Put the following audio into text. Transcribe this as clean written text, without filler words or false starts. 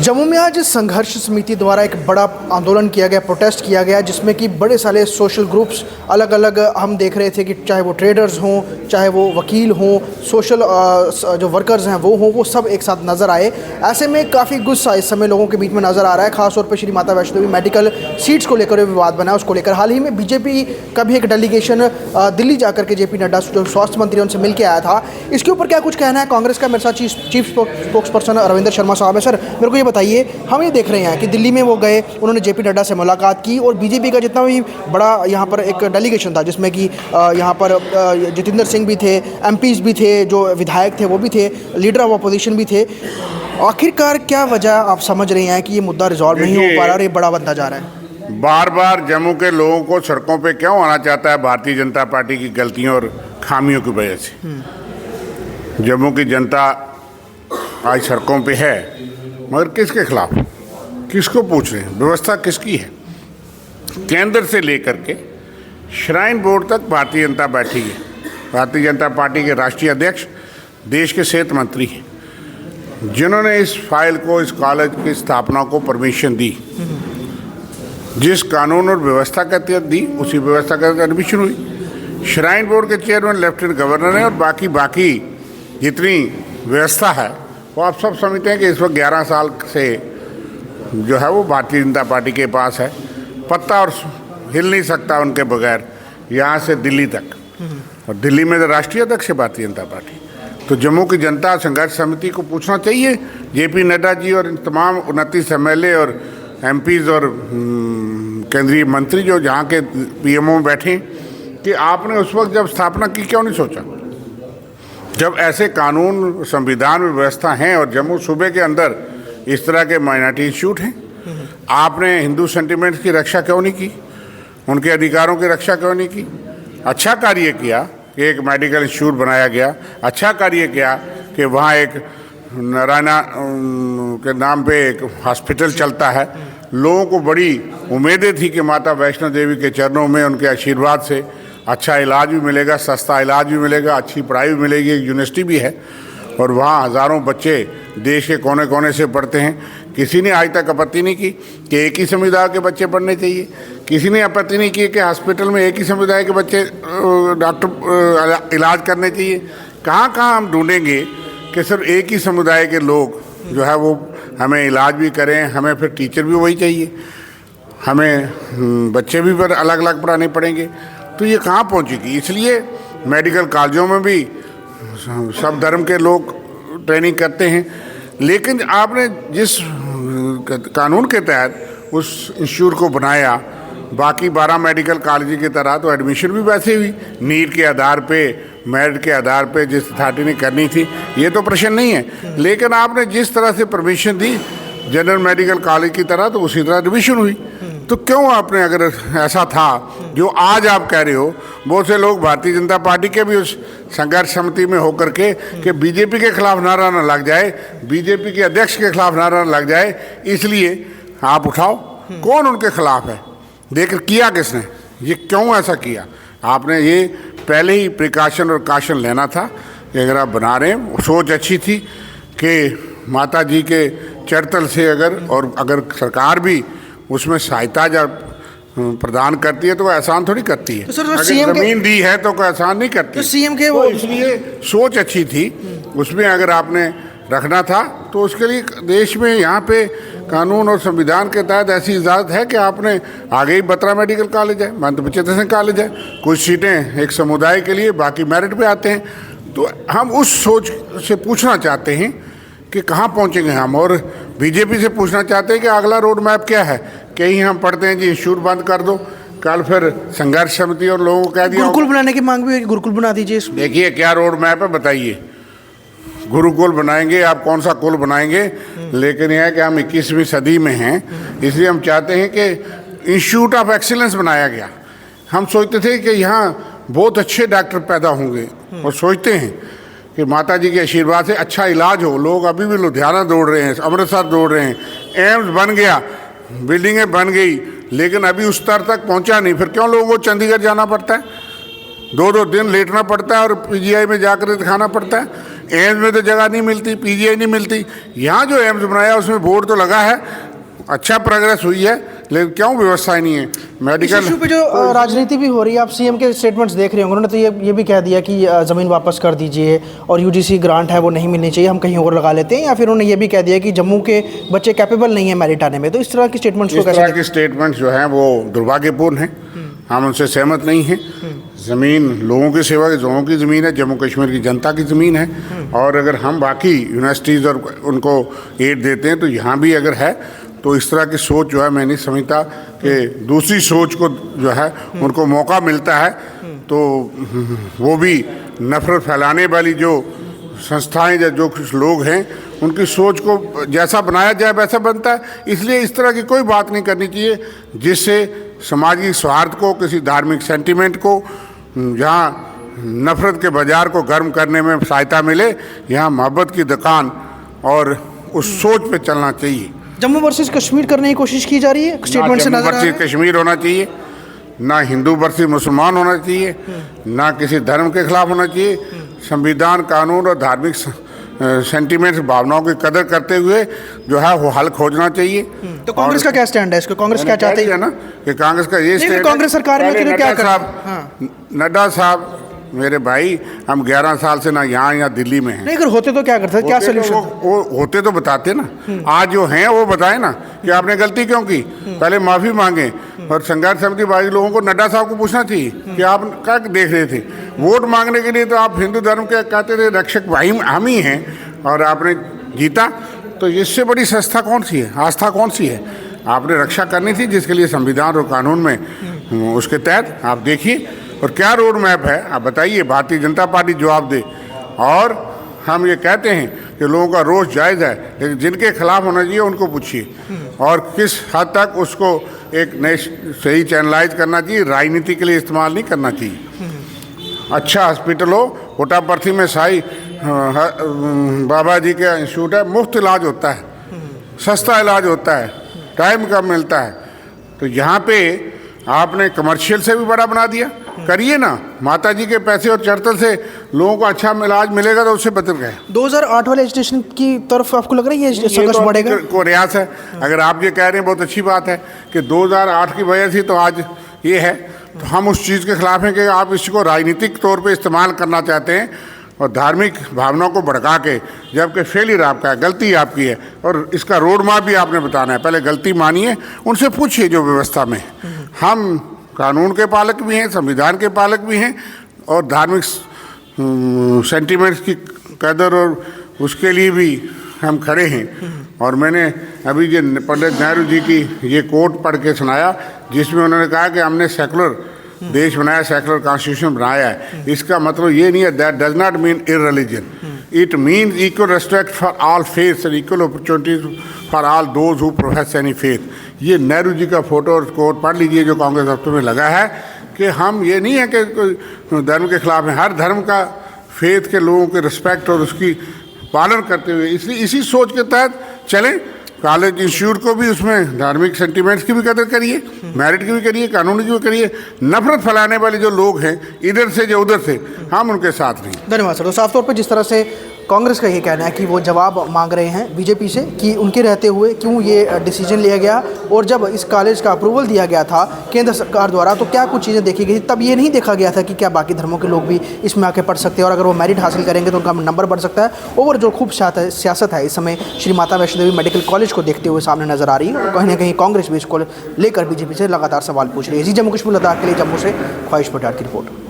जम्मू में आज संघर्ष समिति द्वारा एक बड़ा आंदोलन किया गया, प्रोटेस्ट किया गया, जिसमें कि बड़े सारे सोशल ग्रुप्स अलग अलग हम देख रहे थे कि चाहे वो ट्रेडर्स हों, चाहे वो वकील हों, सोशल जो वर्कर्स हैं वो सब एक साथ नज़र आए। ऐसे में काफ़ी गुस्सा इस समय लोगों के बीच में नज़र आ रहा है, खासतौर पर श्री माता वैष्णो देवी मेडिकल सीट्स को लेकर विवाद बना है। उसको लेकर हाल ही में बीजेपी का भी एक डेलीगेशन दिल्ली जाकर के जेपी नड्डा जो स्वास्थ्य मंत्री उनसे मिल के आया था। इसके ऊपर क्या कुछ कहना है कांग्रेस का? मेरे साथ chief spokes person Ravinder Sharma साहब है। सर, मेरे को ये बताइए, हम ये देख रहे हैं कि दिल्ली में वो गए, उन्होंने जेपी नड्डा से मुलाकात की और बीजेपी का जितना भी बड़ा यहाँ पर एक डेलीगेशन था, जिसमें कि यहाँ पर जितेंद्र सिंह भी थे, एमपीज भी थे, जो विधायक थे वो भी थे, लीडर ऑफ अपोजिशन भी थे। आखिरकार क्या वजह आप समझ रहे हैं कि ये मुद्दा रिजॉल्व नहीं हो पा रहा और ये बड़ा बनता जा रहा है? बार बार जम्मू के लोगों को सड़कों पे क्यों आना चाहता है? भारतीय जनता पार्टी की गलतियों और खामियों की वजह से जम्मू की जनता आज सड़कों पे है, मगर किसके खिलाफ, किसको पूछ रहे हैं? व्यवस्था किसकी है? केंद्र से लेकर के श्राइन बोर्ड तक भारतीय जनता बैठी है। भारतीय जनता पार्टी के राष्ट्रीय अध्यक्ष देश के सेहत मंत्री हैं, जिन्होंने इस फाइल को, इस कॉलेज की स्थापना को परमिशन दी। जिस कानून और व्यवस्था के तहत दी, उसी व्यवस्था के तहत एडमिशन हुई। श्राइन बोर्ड के चेयरमैन लेफ्टिनेंट गवर्नर हैं और बाकी जितनी व्यवस्था है वो आप सब समझते हैं कि इस वक्त 11 साल से जो है वो भारतीय जनता पार्टी के पास है। पत्ता और हिल नहीं सकता उनके बगैर, यहाँ से दिल्ली तक, और दिल्ली में तो राष्ट्रीय अध्यक्ष है भारतीय जनता पार्टी। तो जम्मू की जनता संघर्ष समिति को पूछना चाहिए, जेपी नड्डा जी और इन तमाम 29 एमएलए और एमपीज और केंद्रीय मंत्री जो जहाँ के पीएमओ में बैठे, कि आपने उस वक्त जब स्थापना की क्यों नहीं सोचा? जब ऐसे कानून संविधान में व्यवस्था हैं और जम्मू सूबे के अंदर इस तरह के माइनॉरिटी इंस्टीट्यूट हैं, आपने हिंदू सेंटिमेंट्स की रक्षा क्यों नहीं की? उनके अधिकारों की रक्षा क्यों नहीं की? अच्छा कार्य किया कि एक मेडिकल इंस्टीट्यूट बनाया गया, अच्छा कार्य किया कि वहाँ एक नारायणा के नाम पे एक हॉस्पिटल चलता है। लोगों को बड़ी उम्मीदें थी कि माता वैष्णो देवी के चरणों में उनके आशीर्वाद से अच्छा इलाज भी मिलेगा, सस्ता इलाज भी मिलेगा, अच्छी पढ़ाई भी मिलेगी, एक यूनिवर्सिटी भी है और वहाँ हज़ारों बच्चे देश के कोने कोने से पढ़ते हैं। किसी ने आज तक आपत्ति नहीं की कि एक ही समुदाय के बच्चे पढ़ने चाहिए। किसी ने आपत्ति नहीं की कि हॉस्पिटल में एक ही समुदाय के बच्चे डॉक्टर इलाज करने चाहिए। कहाँ कहाँ हम ढूंढेंगे कि सिर्फ एक ही समुदाय के लोग जो है वो हमें इलाज भी करें, हमें फिर टीचर भी वही चाहिए, हमें बच्चे भी फिर अलग अलग पढ़ाने पड़ेंगे, तो ये कहाँ पहुँचेगी? इसलिए मेडिकल कॉलेजों में भी सब धर्म के लोग ट्रेनिंग करते हैं, लेकिन आपने जिस कानून के तहत उस इंस्टीट्यूट को बनाया, बाकी 12 मेडिकल कॉलेज की तरह तो एडमिशन भी वैसे हुई, नीट के आधार पे, मेरिट के आधार पे जिस अथॉरिटी ने करनी थी, ये तो प्रश्न नहीं है। लेकिन आपने जिस तरह से परमिशन दी जनरल मेडिकल कॉलेज की तरह, तो उसी तरह एडमिशन हुई। तो क्यों आपने, अगर ऐसा था जो आज आप कह रहे हो, बहुत से लोग भारतीय जनता पार्टी के भी उस संघर्ष समिति में होकर के कि बीजेपी के खिलाफ नारा न लग जाए, बीजेपी के अध्यक्ष के खिलाफ नारा न लग जाए, इसलिए आप उठाओ। कौन उनके खिलाफ है? देख किया किसने? ये क्यों ऐसा किया? आपने ये पहले ही प्रिकॉशन और काशन लेना था कि अगर आप बना रहे हैं, सोच अच्छी थी कि माता जी के चरतल से अगर सरकार भी उसमें सहायता जब प्रदान करती है तो कोई एहसान थोड़ी करती है। तो सर, अगर जमीन दी है तो कोई एहसान नहीं करती। तो सीएम के वो, इसलिए सोच अच्छी थी, उसमें अगर आपने रखना था तो उसके लिए देश में यहाँ पे कानून और संविधान के तहत ऐसी इजाज़त है कि आपने आगे ही 12 मेडिकल कॉलेज है, महंत बचेंद्र सिंह कॉलेज है, कुछ सीटें एक समुदाय के लिए, बाकी मेरिट पे आते हैं। तो हम उस सोच से पूछना चाहते हैं कि कहाँ पहुँचेंगे हम, और बीजेपी से पूछना चाहते हैं कि अगला रोड मैप क्या है। कहीं हम पढ़ते हैं जी इंस्टीट्यूट बंद कर दो, कल फिर संघर्ष समिति और लोगों को कह दिया गुरुकुल बनाने की मांग भी है, गुरुकुल बना दीजिए। देखिए क्या रोड मैप है, बताइए। गुरुकुल बनाएंगे, आप कौन सा कुल बनाएंगे? लेकिन यह है कि हम 21वीं सदी में हैं, इसलिए हम चाहते हैं कि इंस्टीट्यूट ऑफ एक्सीलेंस बनाया गया। हम सोचते थे कि यहाँ बहुत अच्छे डॉक्टर पैदा होंगे और सोचते हैं कि माता जी के आशीर्वाद से अच्छा इलाज हो। लोग अभी भी लुधियाना दौड़ रहे हैं, अमृतसर दौड़ रहे हैं, एम्स बन गया, बिल्डिंगें बन गई, लेकिन अभी उस स्तर तक पहुँचा नहीं। फिर क्यों लोगों को चंडीगढ़ जाना पड़ता है, 2-2 दिन लेटना पड़ता है और पीजीआई में जाकर दिखाना पड़ता है? एम्स में तो जगह नहीं मिलती, पीजीआई नहीं मिलती। यहाँ जो एम्स बनाया उसमें बोर्ड तो लगा है, अच्छा प्रोग्रेस हुई है, लेकिन क्यों व्यवस्थाएं नहीं है मेडिकल। इस इशू पे जो राजनीति भी हो रही है, आप सीएम के स्टेटमेंट्स देख रहे होंगे, उन्होंने तो ये भी कह दिया कि ज़मीन वापस कर दीजिए और यूजीसी ग्रांट है वो नहीं मिलनी चाहिए, हम कहीं और लगा लेते हैं, या फिर उन्होंने ये भी कह दिया कि जम्मू के बच्चे कैपेबल नहीं है मेरिट आने में। तो इस तरह की स्टेटमेंट्स को इस तरह के स्टेटमेंट्स जो हैं वो दुर्भाग्यपूर्ण हैं, हम उनसे सहमत नहीं हैं। ज़मीन लोगों की सेवा, लोगों की ज़मीन है, जम्मू कश्मीर की जनता की ज़मीन है, और अगर हम बाकी यूनिवर्सिटीज़ और उनको एड देते हैं तो यहाँ भी अगर है तो इस तरह की सोच जो है मैं नहीं समझता कि दूसरी सोच को जो है उनको मौका मिलता है तो वो भी नफरत फैलाने वाली जो संस्थाएं या जो कुछ लोग हैं उनकी सोच को जैसा बनाया जाए वैसा बनता है। इसलिए इस तरह की कोई बात नहीं करनी चाहिए जिससे सामाजिक स्वार्थ को, किसी धार्मिक सेंटिमेंट को, जहाँ नफरत के बाजार को गर्म करने में सहायता मिले, यहाँ मोहब्बत की दुकान और उस सोच पे चलना चाहिए। जम्मू वर्सेस कश्मीर करने की कोशिश की जा रही है, स्टेटमेंट से नजर आ रहा है। कश्मीर होना चाहिए, ना हिंदू वर्सेस मुसलमान होना चाहिए, ना किसी धर्म के खिलाफ होना चाहिए। संविधान, कानून और धार्मिक सेंटिमेंट्स, भावनाओं की कदर करते हुए जो है वो हल खोजना चाहिए। तो कांग्रेस का क्या स्टैंड है इसको? कांग्रेस क्या चाहती है ना कि कांग्रेस का ये स्टैंड, कांग्रेस सरकार में क्या कर रहा? नड्डा साहब मेरे भाई, हम 11 साल से ना यहाँ दिल्ली में हैं। नहीं, अगर होते तो क्या करते, क्या सोल्यूशन? वो होते तो बताते ना, आज जो हैं वो बताए ना कि आपने गलती क्यों की, पहले माफी मांगे। और संघर्ष समिति बाकी लोगों को नड्डा साहब को पूछना चाहिए कि आप क्या देख रहे थे। वोट मांगने के लिए तो आप हिंदू धर्म के कहते थे रक्षक भाई हम ही हैं, और आपने जीता, तो इससे बड़ी संस्था कौन सी है, आस्था कौन सी है? आपने रक्षा करनी थी जिसके लिए संविधान और कानून में उसके तहत आप देखिए। और क्या रोड मैप है आप बताइए, भारतीय जनता पार्टी जवाब दे। और हम ये कहते हैं कि लोगों का रोष जायज़ है, लेकिन जिनके खिलाफ होना चाहिए उनको पूछिए, और किस हद तक उसको एक नए सही चैनलाइज करना चाहिए, राजनीति के लिए इस्तेमाल नहीं करना चाहिए। अच्छा हॉस्पिटल हो, पुट्टापर्थी में साई बाबा जी का इंस्टीट्यूट है, मुफ्त इलाज होता है, सस्ता इलाज होता है, टाइम कम मिलता है। तो यहाँ पे आपने कमर्शियल से भी बड़ा बना दिया, करिए ना, माता जी के पैसे और चरतल से लोगों को अच्छा इलाज मिलेगा तो उससे बदल गए। 2008 वाले एजुकेशन की तरफ आपको लग रही है संघर्ष बढ़ेगा? को रियास है, अगर आप ये कह रहे हैं बहुत अच्छी बात है कि 2008 की वजह से तो आज ये है, तो हम उस चीज़ के खिलाफ हैं कि आप इसको राजनीतिक तौर पे इस्तेमाल करना चाहते हैं और धार्मिक भावनाओं को भड़का के, जबकि फेलियर आपका है, गलती आपकी है, और इसका रोड मैप भी आपने बताना है। पहले गलती मानिए, उनसे पूछिए जो व्यवस्था में। हम कानून के पालक भी हैं, संविधान के पालक भी हैं, और धार्मिक सेंटिमेंट्स की कदर और उसके लिए भी हम खड़े हैं। और मैंने अभी जो पंडित नेहरू जी की ये कोट पढ़ के सुनाया, जिसमें उन्होंने कहा कि हमने सेकुलर देश बनाया, सेकुलर कॉन्स्टिट्यूशन बनाया है। इसका मतलब ये नहीं है, that does not mean irreligion, it means equal respect for all faiths and equal opportunities for all those who profess any faith. ये नेहरू जी का फोटो और कोट पढ़ लीजिए जो कांग्रेस दफ्तर में लगा है, कि हम ये नहीं है कि कोई धर्म के खिलाफ हैं, हर धर्म का, फेथ के लोगों के रिस्पेक्ट और उसकी पालन करते हुए, इसलिए इसी सोच के तहत चलें। कॉलेज इंस्टीट्यूट को भी उसमें धार्मिक सेंटिमेंट्स की भी कदर करिए, मेरिट की भी करिए, कानूनी की भी करिए। नफरत फैलाने वाले जो लोग हैं इधर से जो उधर से, हम उनके साथ नहीं। धन्यवाद सर। तो साफ तौर पर जिस तरह से कांग्रेस का ये कहना है कि वो जवाब मांग रहे हैं बीजेपी से कि उनके रहते हुए क्यों ये डिसीजन लिया गया, और जब इस कॉलेज का अप्रूवल दिया गया था केंद्र सरकार द्वारा तो क्या कुछ चीज़ें देखी गई, तब ये नहीं देखा गया था कि क्या बाकी धर्मों के लोग भी इसमें आके पढ़ सकते हैं, और अगर वो मेरिट हासिल करेंगे तो उनका नंबर बढ़ सकता है। ओवर जो खूब सियासत है इस समय श्री माता वैष्णो देवी मेडिकल कॉलेज को देखते हुए सामने नजर आ रही है, और कहीं ना कहीं कांग्रेस भी इसको लेकर बीजेपी से लगातार सवाल पूछ रही है। जी, जम्मू कश्मीर लद्दाख के लिए जम्मू से ख्वाहिश पठार की रिपोर्ट।